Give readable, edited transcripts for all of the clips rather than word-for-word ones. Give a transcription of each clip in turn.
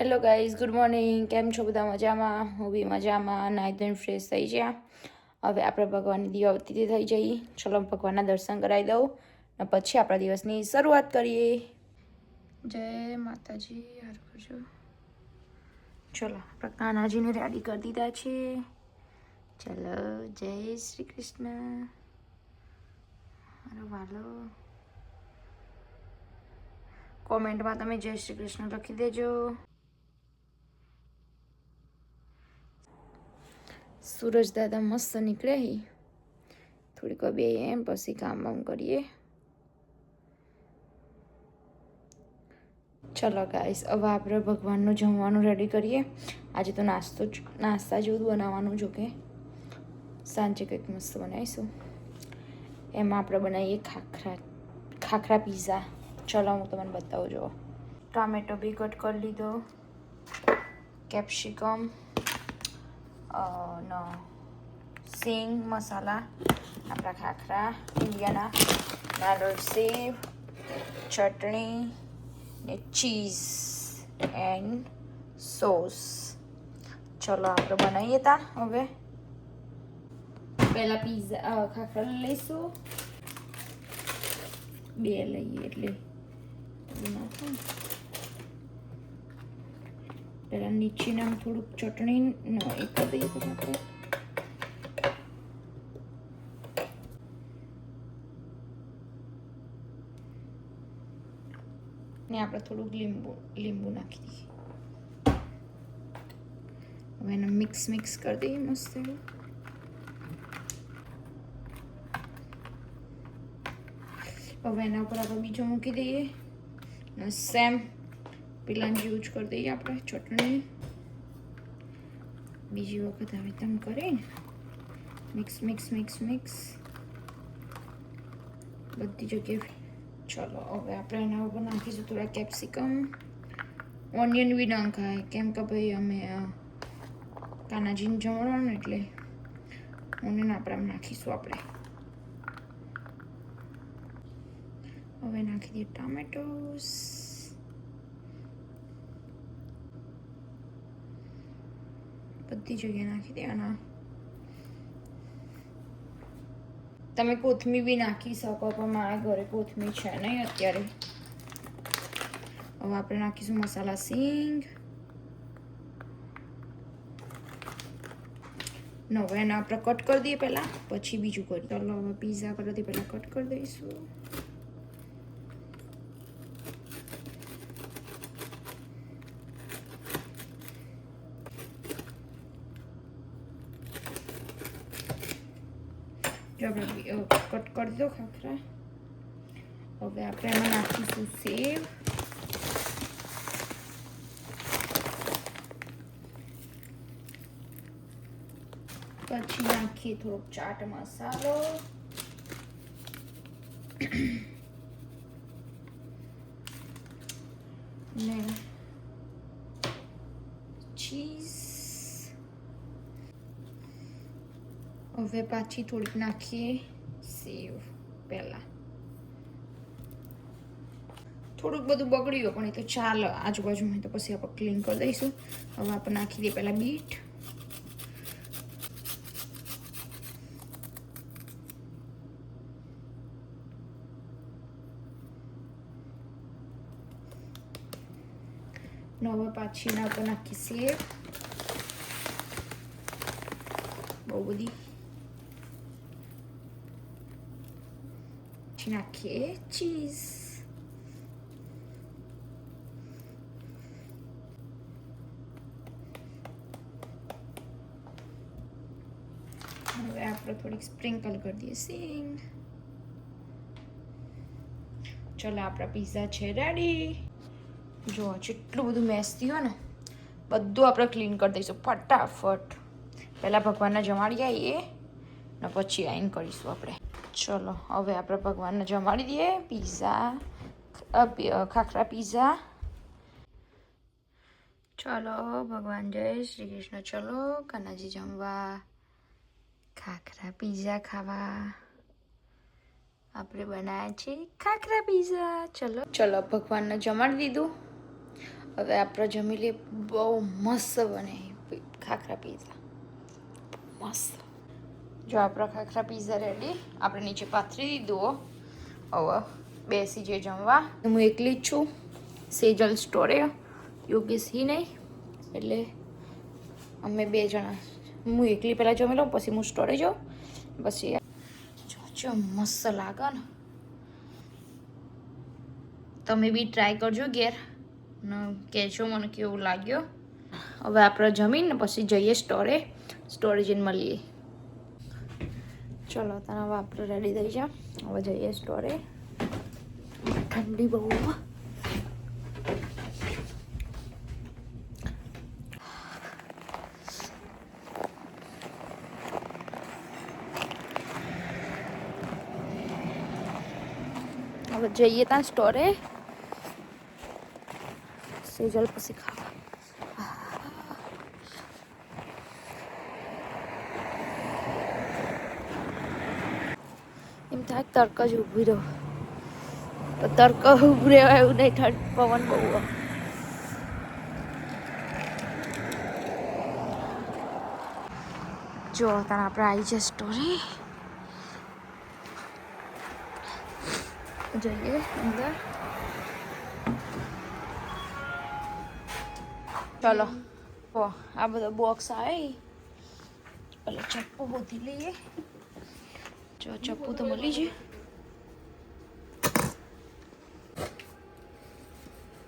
Hello guys, good morning. કેમ છો બધા? મજામાં? હું બી મજામાં. નાહી ધોઈને ફ્રેશ થઈ ગયા. હવે આપણે ભગવાનની દીવાબત્તી થઈ જઈએ. ચલો ભગવાનના દર્શન કરાવી દઉં અને પછી આપણા દિવસની શરૂઆત કરીએ. જય માતાજી. હારું કરજો. ચલો આપણે કાનાજીને રેડી કરી દીધા છે. ચલો, જય શ્રી કૃષ્ણ. મારો વાલો. કોમેન્ટમાં તમે જય શ્રી કૃષ્ણ લખી દેજો. સૂરજ દાદા મસ્ત નીકળે હી. થોડીક વાર બે એમ પછી કામ વામ કરીએ. ચલો ગાઈસ, હવે આપણે ભગવાનનું જમવાનું રેડી કરીએ. આજે તો નાસ્તા જેવું બનાવવાનું, જો કે સાંજે કંઈક મસ્ત બનાવીશું. એમાં આપણે બનાવીએ ખાખરા પીઝા. ચલો હું તમને બતાવું. જો ટામેટો બી કટ કરી લીધો, કેપ્સિકમ, સિંગ મસાલા, આપણા ખાખરા ઇન્ડિયાના, નારિયેળ સેવ, ચટણી ને ચીઝ એન્ડ સોસ. ચલો આપણે બનાવીએ તા. હવે પહેલાં ખાખરા લઈશું. બે લઈએ એટલે નાખો. પહેલાં નીચેના થોડુંક ચટણી એક કરી દઈએ તો આપણે. ને આપણે થોડુંક લીંબુ નાખી દઈએ. હવે એને મિક્સ કરી દઈએ મસ્ત એવું. હવે એના ઉપર આપણે બીજો મૂકી દઈએ ને સેમ પેલાની યુઝ કરી દઈએ આપણે ચટણી. બીજી વખત આવી તેમ કરીને મિક્સ બધી જગ્યાએ. ચલો હવે આપણે એના ઉપર નાખીશું થોડા કેપ્સિકમ. ઓનિયન બી નાખાય, કેમ કે ભાઈ અમે કાનાજીને જમવાનું એટલે ઓનિયન આપણે નાખીશું. આપણે હવે નાખી દઈએ ટામેટોસ. બધી જગ્યાએ નાખી દેવાના. તમે કોથમીર બી નાખી શકો, પણ મારા ઘરે કોથમીર છે નહીં અત્યારે. હવે આપણે નાખીશું મસાલા સિંગ. હવે એને આપણે કટ કરી દઈએ પહેલાં, પછી બીજું કરીએ. ચાલો હવે પીઝા કરવાથી પહેલાં કટ કરી દઈશું. આપણે કટ કરી દો ખાખરા. હવે આપણે એમાં નાખીશું સેવ. પછી નાખીએ થોડોક ચાટ મસાલો, ને ચીઝ. હવે પાછી થોડીક નાખીએ સેવ. પહેલાં થોડુંક બધું બગડ્યું પણ એ તો ચાલે, આજુબાજુમાં તો પછી આપણે ક્લીન કરી દઈશું. હવે આપણે નાખી દઈએ પહેલાં બીટ. હવે પાછી એના ઉપર નાખી સેવ. બહુ બધી. નાખીએ ચીઝ. હવે આપણે થોડીક સ્પ્રિંકલ કરી દઈએ સિંગ. ચલો આપણા પીઝા છે રેડી. જો જેટલું બધું મેસથી હોય ને બધું આપણે ક્લીન કરી દઈશું ફટાફટ. પહેલાં ભગવાનને જમાડી આવીએ ને પછી આવીને કરીશું આપણે. ચલો હવે આપણે ભગવાનને જમાડી દઈએ. Pizza khakhra pizza. ચલો ભગવાન જય શ્રી કૃષ્ણ. ચલો કાનાજી જમવા, ખાખરા પીઝા ખાવા. આપણે બનાવ્યા છે ખાખરા પીઝા. ચલો ભગવાનને જમાડી દીધું. હવે આપણે જમી લઈએ. બહુ મસ્ત બને ખાખરા પીઝા, મસ્ત. જો આપણા ખાખરા પીઝા રેડી, આપણે નીચે પાથરી દીધું. હવે બેસી જઈએ જમવા. હું એકલી જ છું, સેજલ સ્ટોરે, યોગેશ હી નહીં, એટલે અમે 2 જણા. હું એકલી પહેલાં જમી લઉં, પછી હું સ્ટોરે જાઉં, પછી જો મસ્ત લાગે ને. તમે બી ટ્રાય કરજો ઘેર ને કહેજો મને કેવું લાગ્યો. હવે આપણે જમીને પછી જઈએ સ્ટોરે જઈને મળીએ. ચલો તને હવે આપણે રેડી થઈ જા. હવે જઈએ સ્ટોરે. ઠંડી બહુ. હવે જઈએ ત્યાં સ્ટોરે. સેજલ પછી ખાવા. એમ થાય તડક જ ઊભી રહો, તડક ઊભું રહેવાય એવું નહીં. ઠંડ પવન બહુ. જો તારા આપણે આવી જાય સ્ટોરે. જઈએ અંદર. ચલો આ બધો બોક્સ આવે, પેલા ચપ્પુ ગોતી લઈએ. જો ચપ્પુ તો મળી છે.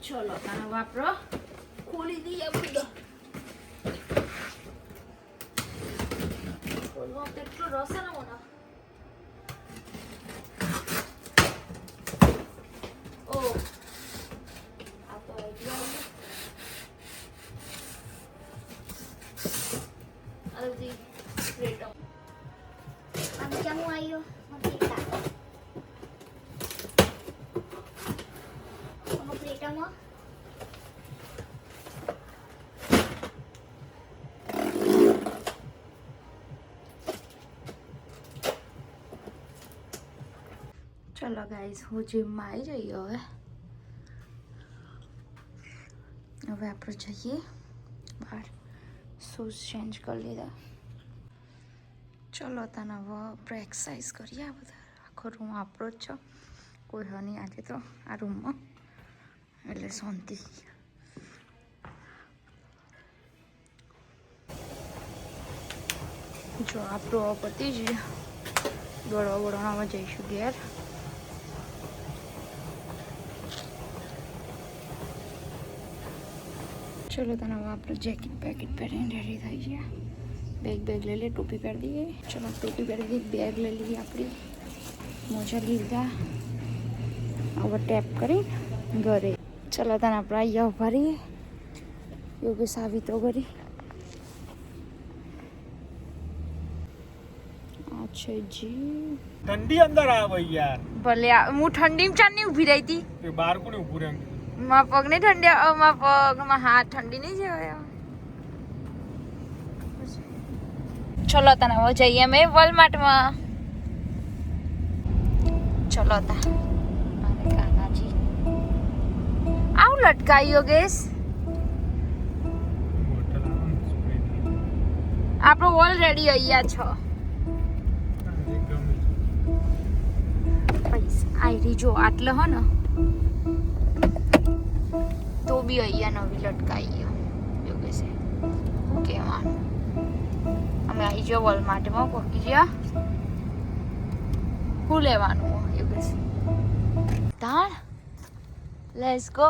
ચલો તારા વાપરો ખોલી દઈએ બધો. ખોલવા કેટલો રસ ને મને. ઓ આ તો હલ્દી પ્લેટો. Ang jamu ayo magkita. Magkita mo? ચલો ગાઈઝ, હું જીમમાં આવી જઈએ. હવે આપણે જઈએ બહાર. શૂઝ ચેન્જ કરી લીધા. ચલો તને હવે આપણે એક્સરસાઇઝ કરીએ. આ બધા આખો રૂમ આપણો જ છે, કોઈ હ નહીં આજે તો આ રૂમમાં, એટલે શાંતિ. જો આપણું પતી જ દોડવામાં જઈશું ઘેર. ચલો તને હવે આપણે જેકેટ પેકેટ પહેરીને રેડી થઈ ગયા. બેગ લઈ લે, ટોપી પહેરી દઈએ. ચલો ટોપી પહેરી દઈએ, બેગ લઈ લઈએ આપણી, મોજા લીધા. હવે ટેપ કરી ઘરે. ચલો તને આપણે અહીંયા ઉભા રહીએ. યોગેશ આવી તો કરી. અચ્છા જી ઠંડી અંદર આવે યાર. ભલે હું ઠંડીમાં ચાંદની ઊભી રહી હતી. તે બહાર કોને ઊભું રહે? માં પગ નહીં ઠંડી, માં પગ માં હાથ ઠંડી નહીં જવાય. ચલો તને હવે જઈએ અમે વોલમાર્ટમાં. ચલો તા અરે કાનાજી આવું લટકાઈ યોગેશ. આપણો ઓલરેડી અહીંયા છો. પૈસા આયરી જો આટલે હો ને તો બી અહીંયા નવી લટકાઈ ગયો યોગેશે. શું કહેવાનું, અમે આવી જાઓ વોલમાર્ટમાં પહોંચી ગયા. શું લેવાનું યોગેશ? તાણ લેટ્સ ગો.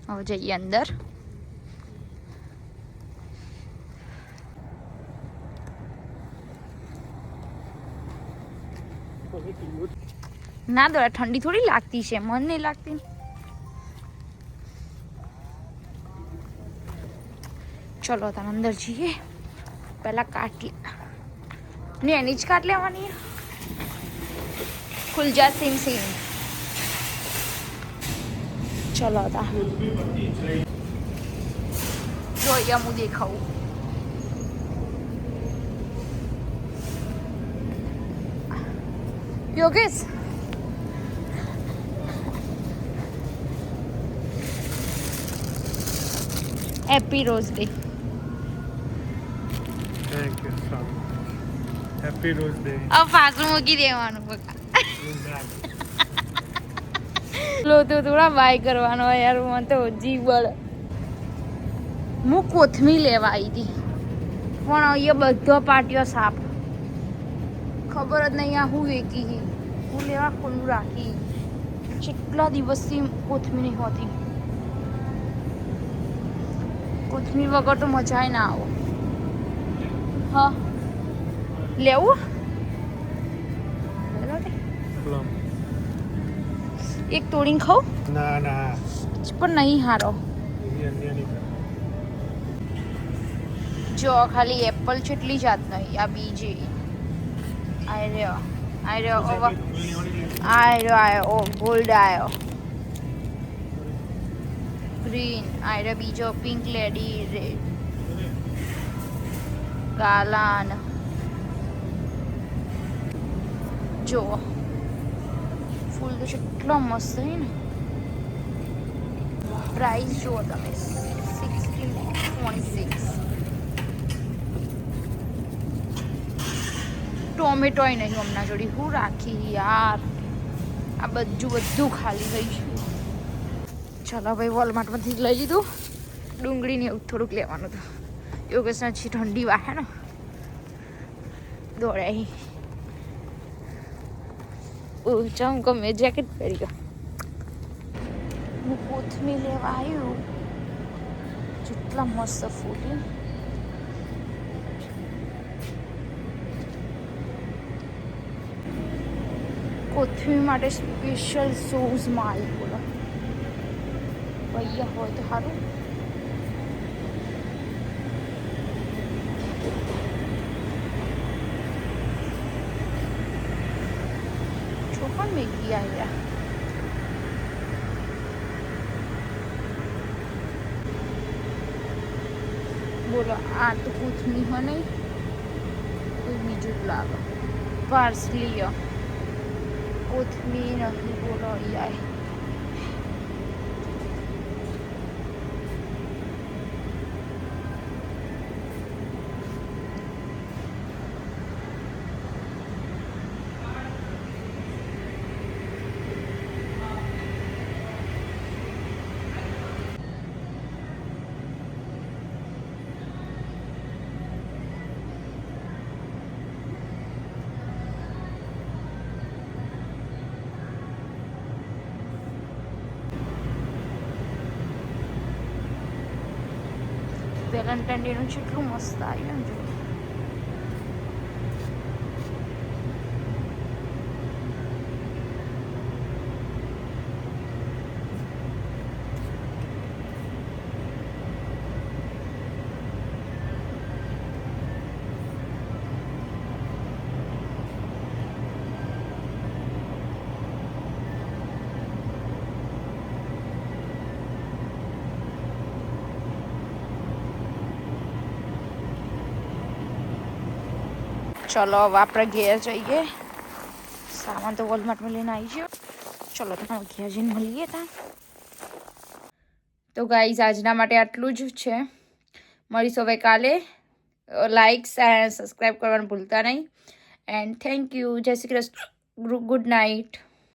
હવે જઈએ અંદર. ના દોડા, ઠંડી થોડી લાગતી છે, મન નહીં લાગતી. ચલો તને અંદર જઈએ. પહેલા કાટ ને એની જ કાટ લેવાની. ખુલજા સિંગ સિંગ. ચલો તા જોઈએ હું દેખાવું. Yogesh happy rose day. Thank you so much. Happy rose day. હવે પાછું મૂકી દેવાનું બકા. લો તો થોડા બાય કરવાનો યાર, મને તો જીવ બળ. હું કોથમી લેવા આવી હતી પણ અહીંયા બધો પાટિયો સાપ. ખબર જ નહીં આ હું વેકી હું લેવા ખુલ્લું રાખી. કેટલા દિવસથી કોથમી નહીં હોતી. કોથમીર વગર તો મજા ના આવો. હા લેવું એક તોડીને ખાઉં ના ના પણ નહીં હારો. જો ખાલી એપલ જેટલી જાત નહીં, આ બીજી આયો ગોલ્ડ આયો, ગ્રીન આયરો, બીજો પિંક લેડી, રેડ ગાલાન. જો ફૂલ તો કેટલો મસ્ત છે ને. પ્રાઇસ જુઓ તમે 16.6. ટોમેટોય નહીં હમણાં જોડી. હું રાખી યાર, આ બધું ખાલી થઈ ગયું. ચાલો ભાઈ વોલમાર્ટમાંથી લઈ લીધું. ડુંગળીને એવું થોડુંક લેવાનું હતું. યોગેશ છે ઠંડી વાહે ને દોડ્યા. ચમ ગમે જેકેટ પહેરી ગયો. હું કોથમીર લેવા આવ્યું. જેટલા મસ્ત ફૂટી. કોથમીર માટે સ્પેશિયલ સોસમાં આવી. બોલો ભૈયા હોય તો સારું. ચોખણ મેગી આવ્યા. બોલો આ તો કોથમીર હોય નહીં કોઈ બીજું જ લાગે. પાર્સલી કોથમીર નહીં. બોલો યાર વેલેન્ટાઇન ડેનું કેટલું મસ્ત આવ્યું ને. જો ચલો હવે આપણે ઘેર જઈએ. સામાન તો વોલમાર્ટમાં લઈને આવી ગયો. ચલો તો ઘેર જઈને મળીએ ત્યાં. તો ગાઈઝ આજના માટે આટલું જ છે. મળીશું હવે કાલે. લાઇક એન્ડ સબસ્ક્રાઈબ કરવાનું ભૂલતા નહીં. And thank you. જય શ્રી કૃષ્ણ. Good night.